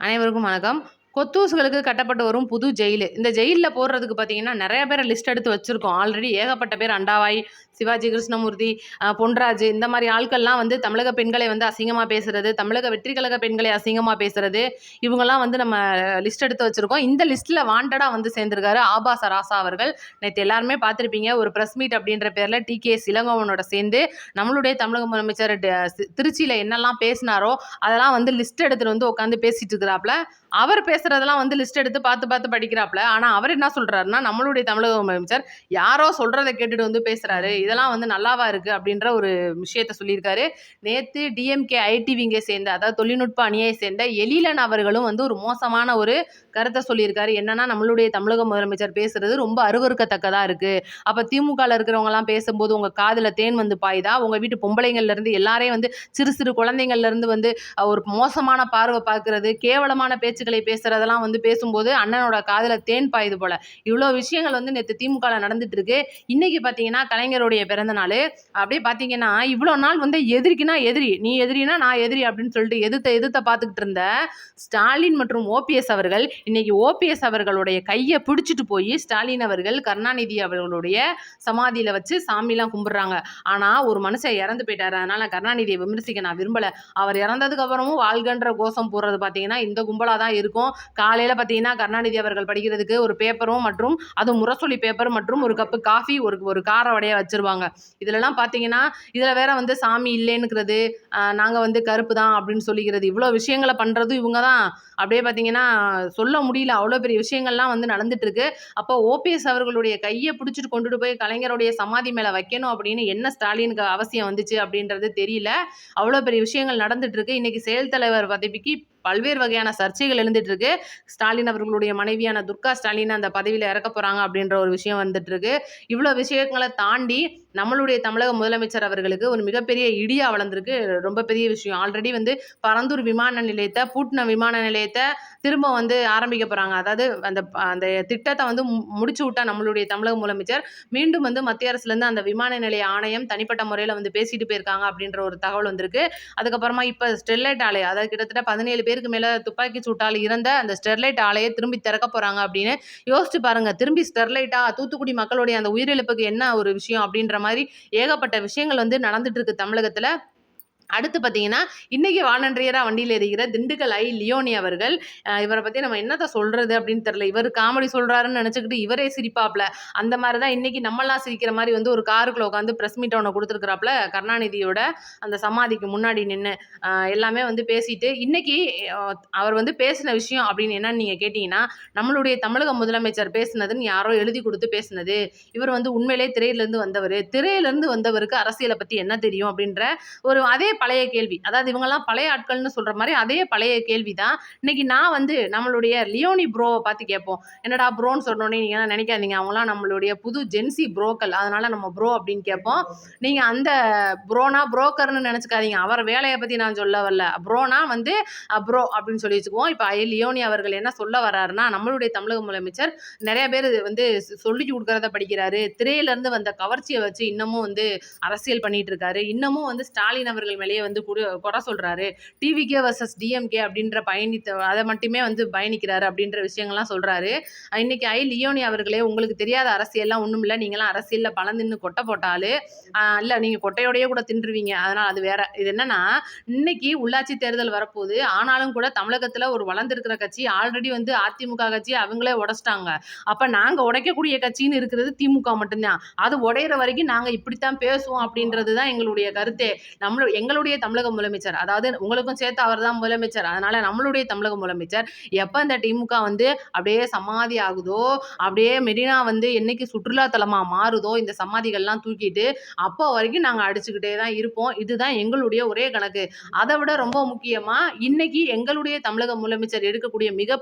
அனைவருக்கும் வணக்கம். கொத்தூசுகளுக்கு கட்டப்பட்டு வரும் புது ஜெயிலு. இந்த ஜெயில்ல போடுறதுக்கு பார்த்தீங்கன்னா, நெறைய பேர லிஸ்ட் எடுத்து வச்சிருக்கோம். ஆல்ரெடி ஏகப்பட்ட பேர் அண்டாவாய், சிவாஜி கிருஷ்ணமூர்த்தி, பொன்ராஜ் இந்த மாரி ஆட்கள்லாம் வந்து தமிழக பெண்களை வந்து அசிங்கமா பேசுறது, தமிழக வெற்றி கழக பெண்களை அசிங்கமா பேசுறது, இவங்கலாம் வந்து நம்ம லிஸ்ட் எடுத்து வச்சிருக்கோம். இந்த லிஸ்ட்ல வாண்டடா வந்து சேர்ந்திருக்காரு ஆபாச ராசா அவர்கள். நேத்து எல்லாருமே பார்த்திருப்பீங்க. ஒரு பிரஸ் மீட் அப்படின்ற பேர்ல டி.கே.எஸ். இளங்கோவனோட சேர்ந்து நம்மளுடைய தமிழக முதலமைச்சர் திருச்சியில என்னெல்லாம் பேசினாரோ, அதெல்லாம் வந்து லிஸ்ட் எடுத்துட்டு வந்து உட்காந்து பேசிட்டு இருக்கிறாப்ல. அவர் பேசுறதெல்லாம் வந்து லிஸ்ட் எடுத்து பார்த்து பார்த்து படிக்கிறாப்ல. ஆனா அவர் என்ன சொல்றாருன்னா, நம்மளுடைய தமிழக முதலமைச்சர் யாரோ சொல்றத கேட்டுட்டு வந்து பேசுறாரு. இதெல்லாம் வந்து நல்லாவா இருக்கு அப்படின்ற ஒரு விஷயத்த சொல்லியிருக்காரு. நேத்து டிஎம்கே ஐடி விங்கை சேர்ந்த, அதாவது தொழில்நுட்ப அணியை சேர்ந்த எழிலன் அவர்களும் வந்து ஒரு மோசமான ஒரு கருத்தை சொல்லியிருக்காரு. என்னன்னா, நம்மளுடைய தமிழக முதலமைச்சர் பேசுறது ரொம்ப அருவருக்கத்தக்கதா இருக்கு. அப்ப திமுகல இருக்கிறவங்க எல்லாம் பேசும்போது உங்க காதுல தேன் வந்து பாயுதா? உங்க வீட்டு பொம்பளைங்கள்ல இருந்து எல்லாரையும் வந்து சிறு சிறு குழந்தைங்கள்ல இருந்து வந்து ஒரு மோசமான பார்வை பார்க்கிறது, கேவலமான பேச்சுக்களை பேசுறதெல்லாம் வந்து பேசும்போது அண்ணனோட காதுல தேன் பாயுது போல. இவ்வளோ விஷயங்கள் வந்து நேத்து திமுகல நடந்துட்டு இருக்கு. இன்னைக்கு பார்த்தீங்கன்னா, கலைஞருடைய பிறந்த நாளு. அப்படியே பார்த்தீங்கன்னா, இவ்வளோ நாள் வந்து எதிரிக்குன்னா எதிரி, நீ எதிரினா நான் எதிரி அப்படின்னு சொல்லிட்டு எதிர்த்த எதிர்த்த பார்த்துக்கிட்டு இருந்த ஸ்டாலின் மற்றும் ஓபிஎஸ் அவர்கள் இன்னைக்கு ஓபிஎஸ் அவர்களுடைய கையை பிடிச்சிட்டு போய் ஸ்டாலின் அவர்கள் கருணாநிதி அவர்களுடைய சமாதியில வச்சு சாமிலாம் கும்பிடுறாங்க. ஆனா ஒரு மனுஷன் இறந்து போயிட்டாரு. அதனால கருணாநிதியை விமர்சிக்க நான் விரும்பல. அவர் இறந்ததுக்கு அப்புறமும் வாழ்கன்ற கோஷம் போடுறது பார்த்தீங்கன்னா இந்த கும்பலா தான் இருக்கும். காலையில பார்த்தீங்கன்னா கருணாநிதி அவர்கள் படிக்கிறதுக்கு ஒரு பேப்பரும் மற்றும் அது முரசொலி பேப்பர் மற்றும் ஒரு கப்பு காஃபி ஒரு கார வடைய வச்சிருவாங்க. இதுலலாம் பார்த்தீங்கன்னா இதுல வேற வந்து சாமி இல்லைன்னுக்கிறது, நாங்க வந்து கருப்பு தான் அப்படின்னு சொல்லிக்கிறது, இவ்வளோ விஷயங்களை பண்றது இவங்க தான். அப்படியே பார்த்தீங்கன்னா சொல்ல முடியல. அவ்வளோ பெரிய விஷயங்கள்லாம் வந்து நடந்துட்டு இருக்கு. அப்போ ஓபிஎஸ் அவர்களுடைய கையை பிடிச்சிட்டு கொண்டுட்டு போய் கலைஞருடைய சமாதி மேல வைக்கணும் அப்படின்னு என்ன ஸ்டாலினுக்கு அவசியம் வந்துச்சு அப்படின்றது தெரியல. அவ்வளோ பெரிய விஷயங்கள் நடந்துட்டு இருக்கு. இன்னைக்கு செயல் தலைவர் பதவிக்கு பல்வேறு வகையான சர்ச்சைகள் எழுந்துட்டு இருக்கு. ஸ்டாலின் அவர்களுடைய மனைவியான துர்கா ஸ்டாலின் அந்த பதவியில இறக்க போறாங்க அப்படின்ற ஒரு விஷயம் வந்துட்டு இருக்கு. இவ்வளோ விஷயங்களை தாண்டி நம்மளுடைய தமிழக முதலமைச்சர் அவர்களுக்கு ஒரு மிகப்பெரிய இடியா வளர்ந்திருக்கு. ரொம்ப பெரிய விஷயம். ஆல்ரெடி வந்து பரந்தூர் விமான நிலையத்தை, பூட்டின விமான நிலையத்தை திரும்ப வந்து ஆரம்பிக்க போறாங்க. அதாவது அந்த அந்த திட்டத்தை வந்து முடிச்சு விட்டா நம்மளுடைய தமிழக முதலமைச்சர் மீண்டும் வந்து மத்திய அரசுல இருந்து அந்த விமான நிலைய ஆணையம் தனிப்பட்ட முறையில் வந்து பேசிட்டு போயிருக்காங்க அப்படின்ற ஒரு தகவல் வந்திருக்கு. அதுக்கப்புறமா இப்ப ஸ்டெர்லைட் ஆலை, அதாவது கிட்டத்தட்ட 17 பேருக்கு மேல துப்பாக்கி சூட்டால் இறந்த அந்த ஸ்டெர்லைட் ஆலையை திரும்பி திறக்க போறாங்க அப்படின்னு யோசிச்சு பாருங்க. திரும்பி ஸ்டெர்லைட்டா, தூத்துக்குடி மக்களுடைய அந்த உயிரிழப்புக்கு என்ன ஒரு விஷயம் அப்படின்ற மாதிரி ஏகப்பட்ட விஷயங்கள் வந்து நடந்துட்டு இருக்கு தமிழகத்துல. அடுத்து பார்த்தீங்கன்னா, இன்னைக்கு வாலண்டரியரா வண்டியில இருக்கிற திண்டுக்கல் லியோனி அவர்கள், இவரை பத்தி நம்ம என்னத்த சொல்றது அப்படின்னு தெரியல. இவர் காமெடி சொல்றாருன்னு நினைச்சுக்கிட்டு இவரே சிரிப்பாப்ல. அந்த மாதிரி தான் இன்னைக்கு நம்மலாம் சிரிக்கிற மாதிரி வந்து ஒரு காருக்குள்ள உட்காந்து பிரஸ் மீட் ஒன்று கொடுத்துருக்கிறாப்ல. கருணாநிதியோட அந்த சமாதிக்கு முன்னாடி நின்று எல்லாமே வந்து பேசிட்டு இன்னைக்கு அவர் வந்து பேசின விஷயம் அப்படின்னு என்னன்னு நீங்க கேட்டீங்கன்னா, நம்மளுடைய தமிழக முதலமைச்சர் பேசினதுன்னு யாரோ எழுதி கொடுத்து பேசினது. இவர் வந்து உண்மையிலே திரையிலிருந்து வந்தவர். திரையிலிருந்து வந்தவருக்கு அரசியலை பத்தி என்ன தெரியும் அப்படின்ற ஒரு அதே பழைய கேள்வி. அதாவது இவங்கலாம் பழைய ஆட்கள்னு சொல்ற மாரி அதே பழைய கேள்வி தான். இன்னைக்கு நான் வந்து நம்மளுடைய லியோனி ப்ரோவ பார்த்து கேட்போம். என்னடா ப்ரோன்னு சொன்னோனே நீங்க எல்லாம் நினைக்காதீங்க. அவங்கலாம் நம்மளுடைய புது ஜென்சி ப்ரோக்கள். அதனால நம்ம ப்ரோ அப்படின்னு கேட்போம். நீங்க அந்த ப்ரோனா புரோக்கர்ன்னு நினைச்சுக்காதீங்க. அவர் வேலைய பத்தி நான் சொல்ல வரல. ப்ரோனா வந்து ப்ரோ அப்படின்னு சொல்லி வச்சுக்குவோம். இப்ப லியோனி அவர்கள் என்ன சொல்ல வர்றாருன்னா, நம்மளுடைய தமிழக முதலமைச்சர் நெறைய பேர் வந்து சொல்லிக் குடுக்கறத படிக்கிறாரு. திரையில இருந்து வந்த கவர்ச்சிய வச்சு இன்னமும் வந்து அரசியல் பண்ணிட்டு இருக்காரு. இன்னமும் வந்து ஸ்டாலின் அவர்கள் மேலேயே வந்து குறை சொல்றாரு. டிவிகே வர்சஸ் டிஎம்கே அப்படின்ற அதை மட்டுமே வந்து பயணிக்கிறாரு அப்படின்ற விஷயங்கள்லாம் சொல்றாரு. இன்னைக்கு லியோனி அவர்களே, உங்களுக்கு தெரியாத அரசியல்லாம் ஒண்ணும் இல்ல. நீங்களாம் அரசியல்ல பழம் தின்னு கொட்டை போட்டாலு இல்ல, நீங்க கொட்டையோடயே கூட தின்றுவீங்க. அதனால அது வேற. இது என்னன்னா, இன்னைக்கு உள்ளாட்சி தேர்தல் வரப்போகுது. ஆனாலும் கூட தமிழகத்துல ஒரு வளர்ந்திருக்கிற கட்சி ஆல்ரெடி வந்து அதிமுக கட்சி அவங்களே உடைச்சிட்டாங்க. அப்ப நாங்க உடைக்கக்கூடிய கட்சின்னு இருக்கிறது திமுக மட்டும்தான். அது உடையிற வரைக்கும் நாங்க இப்படித்தான் பேசுவோம் அப்படின்றது தான் எங்களுடைய கருத்தே. எங்களுடைய தமிழக முதலமைச்சர், அதாவது உங்களுக்கும் சேர்த்து அவர் தான் முதலமைச்சர். அதனால நம்மளுடைய தமிழக முதலமைச்சர் எப்ப இந்த திமுக வந்து அப்படியே சமாதி ஆகுதோ, அப்படியே மெரினா வந்து என்னைக்கு சுற்றுலா தலமா மாறுதோ, இந்த சமாதிகள்லாம் தூக்கிட்டு அப்போ வரைக்கும் நாங்க அடிச்சுக்கிட்டே தான் இருப்போம். இதுதான் எங்களுடைய ஒரே கணக்கு. அதை விட ரொம்ப முக்கியமா இன்னைக்கு எங்களுடைய தமிழக முதலமைச்சர் எடுக்கக்கூடிய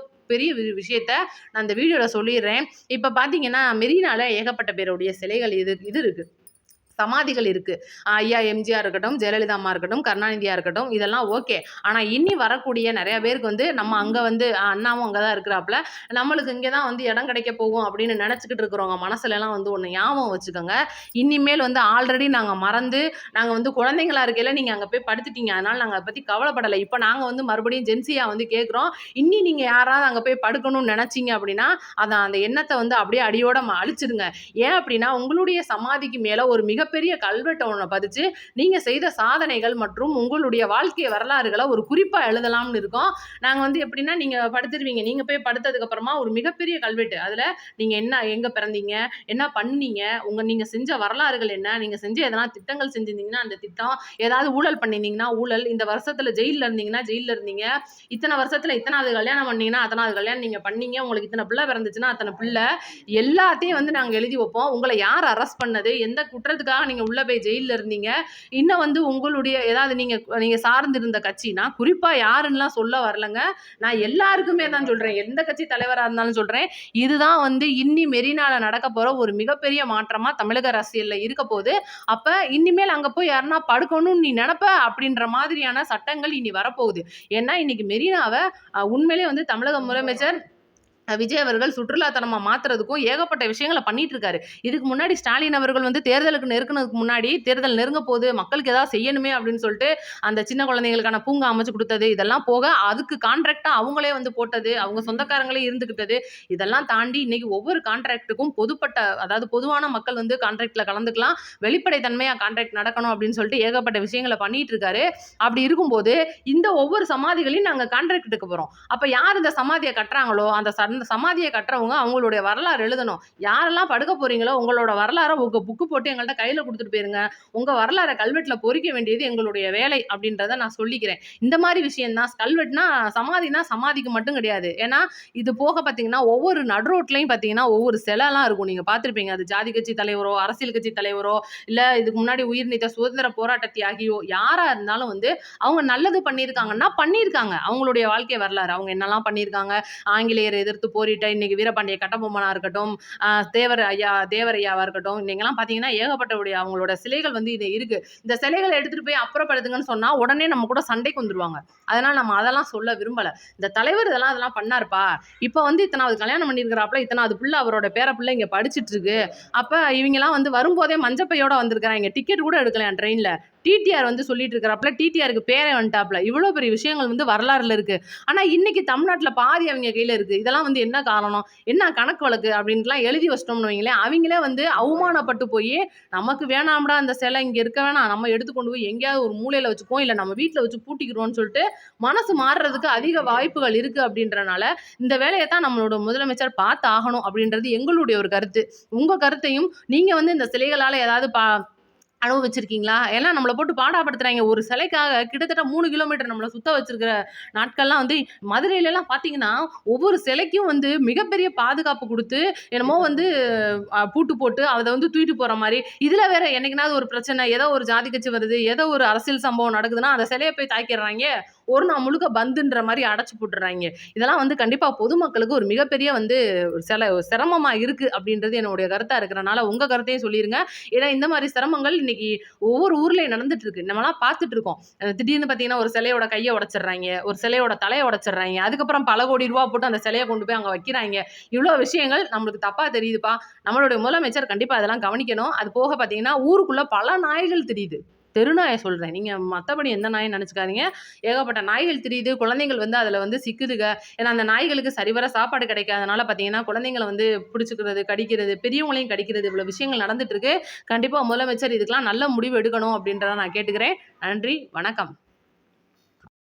பெரிய விஷயத்த நான் இந்த வீடியோல சொல்லிடுறேன். இப்ப பாத்தீங்கன்னா மெரினால ஏகப்பட்ட பேருடைய சிலைகள் இது இருக்கு. சமாதிகள் இருக்கு. ஐயா எம்ஜிஆர் இருக்கட்டும், ஜெயலலிதா அம்மா இருக்கட்டும், கருணாநிதியா இருக்கட்டும், இதெல்லாம் ஓகே. ஆனா இனி வரக்கூடிய நெறைய பேருக்கு வந்து நம்ம அங்க வந்து அண்ணாவும் அங்க தான் இருக்கிறாப்ல. நம்மளுக்கு இங்க தான் வந்து இடம் கிடைக்க போகும் அப்படின்னு நெனச்சுக்கிட்டு இருக்கிறவங்க மனசுலலாம் வந்து ஒண்ணு ஞாபகம் வச்சுக்கோங்க. இனிமேல் வந்து ஆல்ரெடி நாங்க மறந்து, நாங்க வந்து குழந்தைங்களா இருக்கையில நீங்க அங்க போய் படுத்துட்டீங்க. அதனால நாங்க அத பத்தி கவலைப்படல. இப்ப நாங்க வந்து மறுபடியும் ஜென்ஸியா வந்து கேட்கிறோம். இனி நீங்க யாராவது அங்க போய் படுக்கணும்னு நெனச்சீங்க அப்படின்னா, அந்த எண்ணத்த வந்து அப்படியே அடியோட அழிச்சிருங்க. ஏன் அப்படின்னா, உங்களுடைய சமாதிக்கு மேல ஒரு மிகப்பெரிய கல்வெட்ட ஒண்ண பதிச்சு, நீங்க செய்த சாதனைகள் மற்றும் உங்களுடைய வாழ்க்கை வரலாறுகள ஒரு குறிப்பா எழுதலாம்னு இருக்கோம். நாங்க வந்து எப்படின்னா, நீங்க படுத்துருவீங்க. நீங்க போய் படுத்ததுக்கு அப்புறமா ஒரு மிகப்பெரிய கல்வெட்டு. அதுல நீங்க எங்க பிறந்தீங்க? என்ன பண்ணீங்க? நீங்க செஞ்ச வரலாறுகள் என்ன? நீங்க செஞ்ச எதனா திட்டங்கள் செஞ்சிருந்தீங்கன்னா, அந்த திட்டம். ஏதாவது ஊழல் பண்ணியிருந்தீங்கன்னா, ஊழல். இந்த வருஷத்துல ஜெயில்ல இருந்தீங்கன்னா, ஜெயில்ல இருந்தீங்க. இத்தன வருஷத்துல இத்தனாவது கல்யாணம் பண்ணீங்கன்னா, அத்தனாவது கல்யாணம் நீங்க பண்ணீங்க. உங்களுக்கு இத்தன பிள்ளை பிறந்துச்சுன்னா, அத்தன பிள்ளை. எல்லாத்தையும் வந்து நாங்க எழுதி வைப்போம். உங்கள யார் அரெஸ்ட் பண்ணது? எந்த குற்றத்துக்காக நீங்க உள்ள போய் ஜெயில்ல இருந்தீங்க? இன்னும் வந்து உங்களுடைய ஏதாவது நீங்க நீங்க சார்ந்திருந்த கட்சி, நான் குறிப்பா யாருன்னுலாம் சொல்ல வரலங்க. நான் எல்லாருக்குமே தான் சொல்றேன். எந்த கட்சி தலைவரா இருந்தாலும் சொல்றேன். இதுதான் வந்து இன்னி மெரினால நடக்க போற ஒரு மிகப்பெரிய மாற்றமா தமிழக அரசியல்ல இருக்க போது. அப்ப இனிமேல் அங்க போய் யாருன்னா படுக்கணும்னு நீ நெனப்ப அப்படின்ற மாதிரியான சட்டங்கள் இனி வரப்போகுது. ஏன்னா இன்னைக்கு மெரினாவ உண்மையிலேயே வந்து தமிழக முதலமைச்சர் விஜய் அவர்கள் சுற்றுலாத்தலமா மாத்துறதுக்கும் ஏகப்பட்ட விஷயங்கள பண்ணிட்டு இருக்காரு. இதுக்கு முன்னாடி ஸ்டாலின் அவர்கள் வந்து தேர்தலுக்கு நெருக்குனதுக்கு முன்னாடி, தேர்தல் நெருங்க போது மக்களுக்கு ஏதாவது செய்யணுமே அப்படின்னு சொல்லிட்டு, அந்த சின்ன குழந்தைகளுக்கான பூங்கா அமைச்சு குடுத்தது, இதெல்லாம் போக அதுக்கு கான்ட்ராக்ட்டா அவங்களே வந்து போட்டது, அவங்க சொந்தக்காரங்களே இருந்துக்கிட்டது, இதெல்லாம் தாண்டி இன்னைக்கு ஒவ்வொரு கான்ட்ராக்ட்டுக்கும் அதாவது பொதுவான மக்கள் வந்து கான்ட்ராக்ட்ல கலந்துக்கலாம். வெளிப்படை தன்மையா கான்ட்ராக்ட் நடக்கணும் அப்படின்னு சொல்லிட்டு ஏகப்பட்ட விஷயங்கள பண்ணிட்டு இருக்காரு. அப்படி இருக்கும்போது, இந்த ஒவ்வொரு சமாதிகளையும் நாங்க கான்ட்ராக்ட் எடுக்க போறோம். அப்ப யார் இந்த சமாதிய கட்டுறாங்களோ, அந்த சமாதியை கட்டுறவங்க அவங்களுடைய வரலாறு எழுதணும். யாரெல்லாம் படுக்க போறீங்களோ உங்களோட வரலாற உங்க புக்கு போட்டு எங்கள்ட்ட கையில குடுத்துட்டு போயிருங்க. உங்க வரலாற கல்வெட்டுல பொறிக்க வேண்டியது எங்களுடைய வேலை அப்படின்றத நான் சொல்லிக்கிறேன். இந்த மாரி விஷயம் தான் கல்வெட்டுனா சமாதினா சமாதிக்கு மட்டும் கிடையாது. ஏன்னா இது போக பார்த்தீங்கன்னா, ஒவ்வொரு நடு ரோட்லயும் பார்த்தீங்கன்னா, ஒவ்வொரு சிலைலாம் இருக்கும். நீங்க பார்த்திருப்பீங்க. அது ஜாதி கட்சி தலைவரோ, அரசியல் கட்சி தலைவரோ, இல்ல இதுக்கு முன்னாடி உயிர் நீத்த சுதந்திர போராட்ட தியாகியோ யாரா இருந்தாலும் வந்து அவங்க நல்லது பண்ணியிருக்காங்கன்னா பண்ணியிருக்காங்க. அவங்களுடைய வாழ்க்கை வரலாறு. அவங்க என்னலாம் பண்ணியிருக்காங்க. ஆங்கிலேயரை எதிர்த்து போரிட்ட இன்னைக்கு வீரபாண்டிய கட்டபொம்மனா இருக்கட்டும், தேவர் ஐயாவா இருக்கட்டும், இன்னைக்கெல்லாம் பார்த்தீங்கன்னா ஏகப்பட்டவுடைய அவங்களோட சிலைகள் வந்து இது இருக்கு. இந்த சிலைகளை எடுத்துட்டு போய் அப்புறப்படுத்துங்கன்னு சொன்னா உடனே நம்ம கூட சண்டைக்கு வந்துருவாங்க. அதனால நம்ம அதெல்லாம் சொல்ல விரும்பல. இந்த தலைவர் அதெல்லாம் பண்ணாருப்பா. இப்ப வந்து இத்தனாவது கல்யாணம் பண்ணியிருக்கிறாப்ல, இத்தனாவது பிள்ளை அவரோட பேர பிள்ளை இங்க படிச்சிட்டு இருக்கு. அப்ப இவங்கலாம் வந்து வரும்போதே மஞ்சப்பையோட வந்திருக்கிறாங்க. டிக்கெட் கூட எடுக்கலையாம் ட்ரெயின்ல. டிடிஆர் வந்து சொல்லிட்டு இருக்கிறாப்ல, டிடிஆருக்கு பேரே வந்துட்டாப்ல. இவ்வளோ பெரிய விஷயங்கள் வந்து வரலாறுல இருக்கு. ஆனா இன்னைக்கு தமிழ்நாட்டுல பாதி அவங்க கையில இருக்கு. இதெல்லாம் வந்து என்ன காரணம்? என்ன கணக்கு வழக்கு அப்படின்ட்டுலாம் எழுதி வச்சிட்டோம்னு வைங்களேன், அவங்களே வந்து அவமானப்பட்டு போய் நமக்கு வேணாம்டா அந்த சிலை இங்க இருக்க வேணாம். நம்ம எடுத்து கொண்டு போய் எங்கேயாவது ஒரு மூலையில வச்சுக்குவோம். இல்ல நம்ம வீட்ல வச்சு பூட்டிக்கிருவோம்னு சொல்லிட்டு மனசு மாறுறதுக்கு அதிக வாய்ப்புகள் இருக்கு அப்படின்றனால, இந்த வேலைய தான் நம்மளோட முதலமைச்சர் பார்த்து ஆகணும் அப்படின்றது எங்களுடைய ஒரு கருத்து. உங்க கருத்தையும் நீங்க வந்து இந்த சிலைகளால ஏதாவது அனுபவிச்சிருக்கீங்களா? ஏன்னா நம்மள போட்டு பாடாப்படுத்துறாய்ங்க. ஒரு சிலைக்காக கிட்டத்தட்ட 3 கிலோமீட்டர் நம்மள சுத்த வச்சிருக்கிற நாட்கள்லாம் வந்து மதுரையிலலாம் பார்த்தீங்கன்னா, ஒவ்வொரு சிலைக்கும் வந்து மிகப்பெரிய பாதுகாப்பு குடுத்து, என்னமோ வந்து பூட்டு போட்டு அத வந்து தூக்கிட்டு போற மாரி, இதுல வேற என்னைக்குனாவது ஒரு பிரச்சனை, ஏதோ ஒரு ஜாதி கட்சி வருது, ஏதோ ஒரு அரசியல் சம்பவம் நடக்குதுன்னா, அந்த சிலைய போய் தாக்கிர்றாய்ங்க. ஒரு நாள் முழுக்க பந்துன்ற மாரி அடைச்சு போட்டுர்றாய்ங்க. இதெல்லாம் வந்து கண்டிப்பா பொதுமக்களுக்கு ஒரு மிகப்பெரிய வந்து சிரமமா இருக்கு அப்படின்றது என்னுடைய கருத்தா இருக்கிறனால, உங்க கருத்தையும் சொல்லிருங்க. ஏன்னா இந்த மாரி சிரமங்கள் இன்னைக்கு ஒவ்வொரு ஊர்லயும் நடந்துட்டு இருக்கு. நம்மலாம் பார்த்துட்டு இருக்கோம். திடீர்னு பார்த்தீங்கன்னா, ஒரு சிலையோட கைய உடைச்சிடுறாய்ங்க. ஒரு சிலையோட தலைய உடைச்சிடுறாய்ங்க. அதுக்கப்புறம் பல கோடி ரூபா போட்டு அந்த சிலைய கொண்டு போய் அங்க வைக்கிறாய்ங்க. இவ்ளோ விஷயங்கள் நம்மளுக்கு தப்பா தெரியுதுப்பா. நம்மளுடைய முதலமைச்சர் கண்டிப்பா அதெல்லாம் கவனிக்கணும். அது போக பார்த்தீங்கன்னா, ஊருக்குள்ள பல நாய்கள் திரியுது. தெருநாய சொல்றேன். நீங்க மத்தபடி எந்த நாயும் நெனச்சுக்காதீங்க. ஏகப்பட்ட நாய்கள் திரியுது. குழந்தைகள் வந்து அதுல வந்து சிக்குதுக. ஏன்னா, அந்த நாய்களுக்கு சரிவர சாப்பாடு கிடைக்காதனால பார்த்தீங்கன்னா, குழந்தைங்கள வந்து பிடிச்சுக்கிறது, கடிக்கிறது, பெரியவங்களையும் கடிக்கிறது, இவ்வளோ விஷயங்கள் நடந்துட்டு இருக்கு. கண்டிப்பா முதலமைச்சர் இதுக்கெல்லாம் நல்ல முடிவு எடுக்கணும் அப்படின்றத நான் கேட்டுக்கிறேன். நன்றி, வணக்கம்.